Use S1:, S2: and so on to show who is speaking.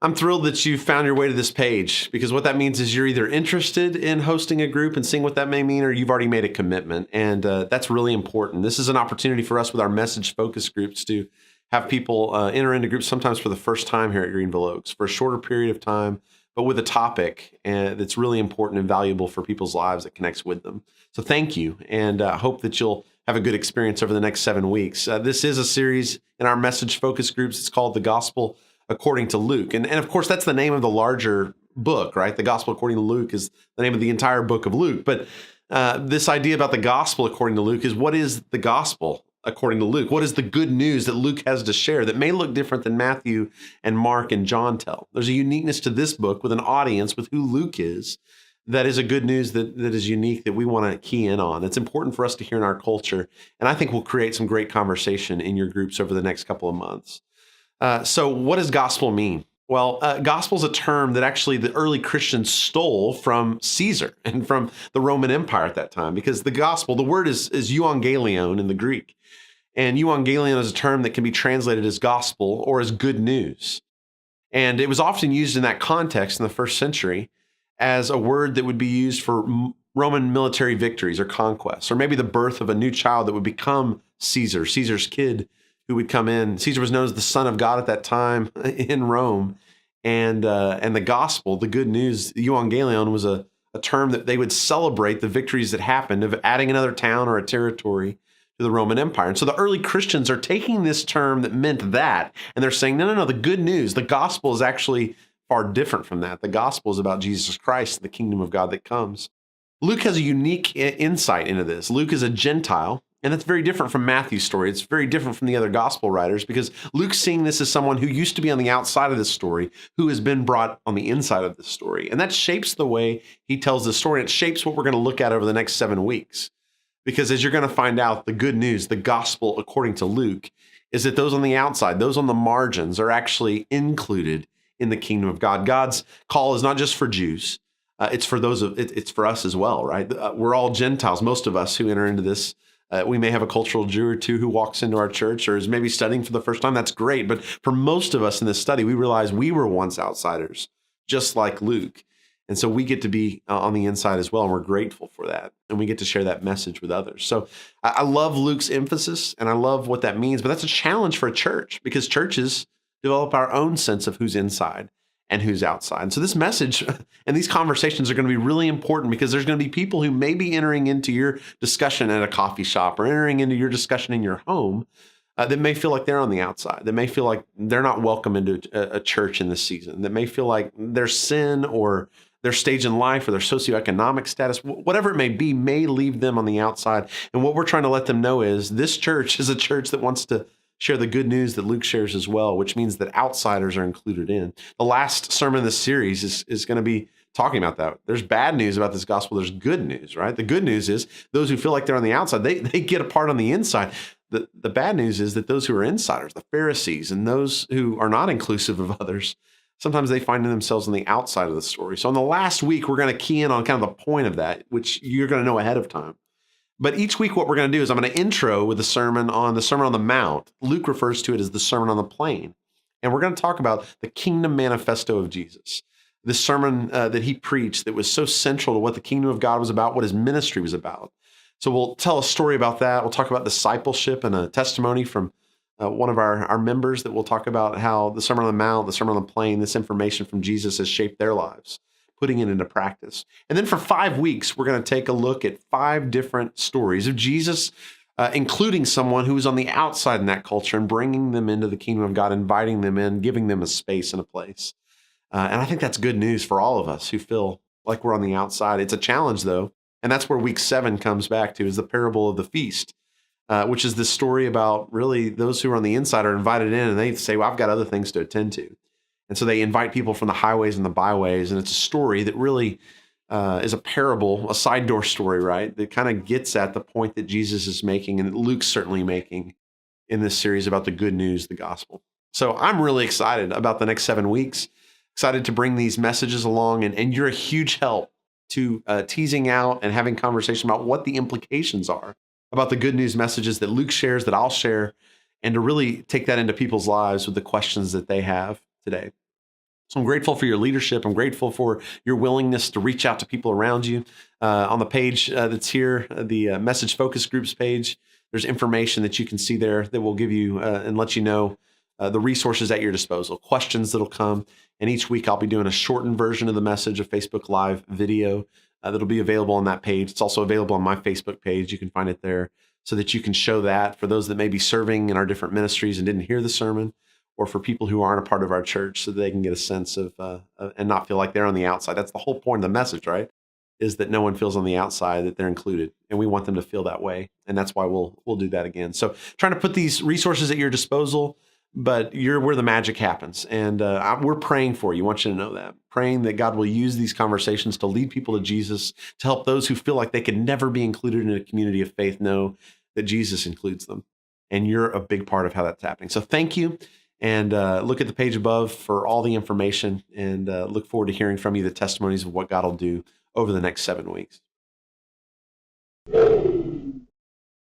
S1: I'm thrilled that you found your way to this page because what that means is you're either interested in hosting a group and seeing what that may mean, or you've already made a commitment. And that's really important. This is an opportunity for us with our message focus groups to have people enter into groups sometimes for the first time here at Greenville Oaks for a shorter period of time, but with a topic that's really important and valuable for people's lives that connects with them. So thank you, and I hope that you'll have a good experience over the next 7 weeks. This is a series in our message focus groups. It's called The Gospel According to Luke. And of course, that's the name of the larger book, right? The Gospel According to Luke is the name of the entire book of Luke. But this idea about the Gospel According to Luke is, what is the Gospel according to Luke? What is the good news that Luke has to share that may look different than Matthew and Mark and John tell? There's a uniqueness to this book with an audience with who Luke is that is a good news that is unique that we want to key in on. It's important for us to hear in our culture. And I think we'll create some great conversation in your groups over the next couple of months. So what does gospel mean? Well, gospel is a term that actually the early Christians stole from Caesar and from the Roman Empire at that time, because the gospel, the word is euangelion in the Greek. And euangelion is a term that can be translated as gospel or as good news. And it was often used in that context in the first century as a word that would be used for Roman military victories or conquests, or maybe the birth of a new child that would become Caesar's kid who would come in. Caesar was known as the Son of God at that time in Rome. And the gospel, the good news, euangelion, was a term that they would celebrate the victories that happened of adding another town or a territory to the Roman Empire. And so the early Christians are taking this term that meant that, and they're saying, no, the good news, the gospel is actually far different from that. The gospel is about Jesus Christ, the kingdom of God that comes. Luke has a unique insight into this. Luke is a Gentile, and that's very different from Matthew's story. It's very different from the other gospel writers, because Luke's seeing this as someone who used to be on the outside of this story, who has been brought on the inside of this story. And that shapes the way he tells the story. It shapes what we're going to look at over the next 7 weeks. Because as you're going to find out, the good news, the gospel according to Luke, is that those on the outside, those on the margins, are actually included in the kingdom of God. God's call is not just for Jews. It's for it's for us as well, right? We're all Gentiles. Most of us who enter into this, we may have a cultural Jew or two who walks into our church or is maybe studying for the first time. That's great. But for most of us in this study, we realize we were once outsiders, just like Luke. And so we get to be on the inside as well, and we're grateful for that. And we get to share that message with others. So I love Luke's emphasis, and I love what that means. But that's a challenge for a church, because churches develop our own sense of who's inside and who's outside. And so this message and these conversations are going to be really important, because there's going to be people who may be entering into your discussion at a coffee shop or entering into your discussion in your home that may feel like they're on the outside, that may feel like they're not welcome into a church in this season, that may feel like their sin or their stage in life or their socioeconomic status, whatever it may be, may leave them on the outside. And what we're trying to let them know is this church is a church that wants to share the good news that Luke shares as well, which means that outsiders are included in. The last sermon in this series is going to be talking about that. There's bad news about this gospel. There's good news, right? The good news is those who feel like they're on the outside, they get a part on the inside. The bad news is that those who are insiders, the Pharisees, and those who are not inclusive of others, sometimes they find themselves on the outside of the story. So in the last week, we're going to key in on kind of the point of that, which you're going to know ahead of time. But each week, what we're going to do is I'm going to intro with the Sermon on the Mount. Luke refers to it as the Sermon on the Plain. And we're going to talk about the kingdom manifesto of Jesus, this sermon that he preached that was so central to what the kingdom of God was about, what his ministry was about. So we'll tell a story about that. We'll talk about discipleship and a testimony from one of our members that will talk about how the Sermon on the Mount, the Sermon on the Plain, this information from Jesus has shaped their lives, putting it into practice. And then for 5 weeks, we're going to take a look at 5 different stories of Jesus, including someone who was on the outside in that culture and bringing them into the kingdom of God, inviting them in, giving them a space and a place. And I think that's good news for all of us who feel like we're on the outside. It's a challenge, though. And that's where week 7 comes back to, is the parable of the feast, which is this story about really those who are on the inside are invited in, and they say, well, I've got other things to attend to. And so they invite people from the highways and the byways. And it's a story that really is a parable, a side door story, right? That kind of gets at the point that Jesus is making, and that Luke's certainly making in this series about the good news, the gospel. So I'm really excited about the next 7 weeks, excited to bring these messages along. And you're a huge help to teasing out and having conversation about what the implications are about the good news messages that Luke shares, that I'll share, and to really take that into people's lives with the questions that they have today. So I'm grateful for your leadership. I'm grateful for your willingness to reach out to people around you. On the page that's here, the message focus groups page, there's information that you can see there that will give you and let you know the resources at your disposal, questions that'll come. And each week I'll be doing a shortened version of the message, a Facebook Live video that'll be available on that page. It's also available on my Facebook page. You can find it there so that you can show that for those that may be serving in our different ministries and didn't hear the sermon, or for people who aren't a part of our church so they can get a sense of and not feel like they're on the outside. That's the whole point of the message, right? Is that no one feels on the outside, that they're included. And we want them to feel that way. And that's why we'll do that again. So trying to put these resources at your disposal, but you're where the magic happens. And we're praying for you. I want you to know that. Praying that God will use these conversations to lead people to Jesus, to help those who feel like they could never be included in a community of faith know that Jesus includes them. And you're a big part of how that's happening. So thank you. And look at the page above for all the information, and look forward to hearing from you the testimonies of what God will do over the next 7 weeks.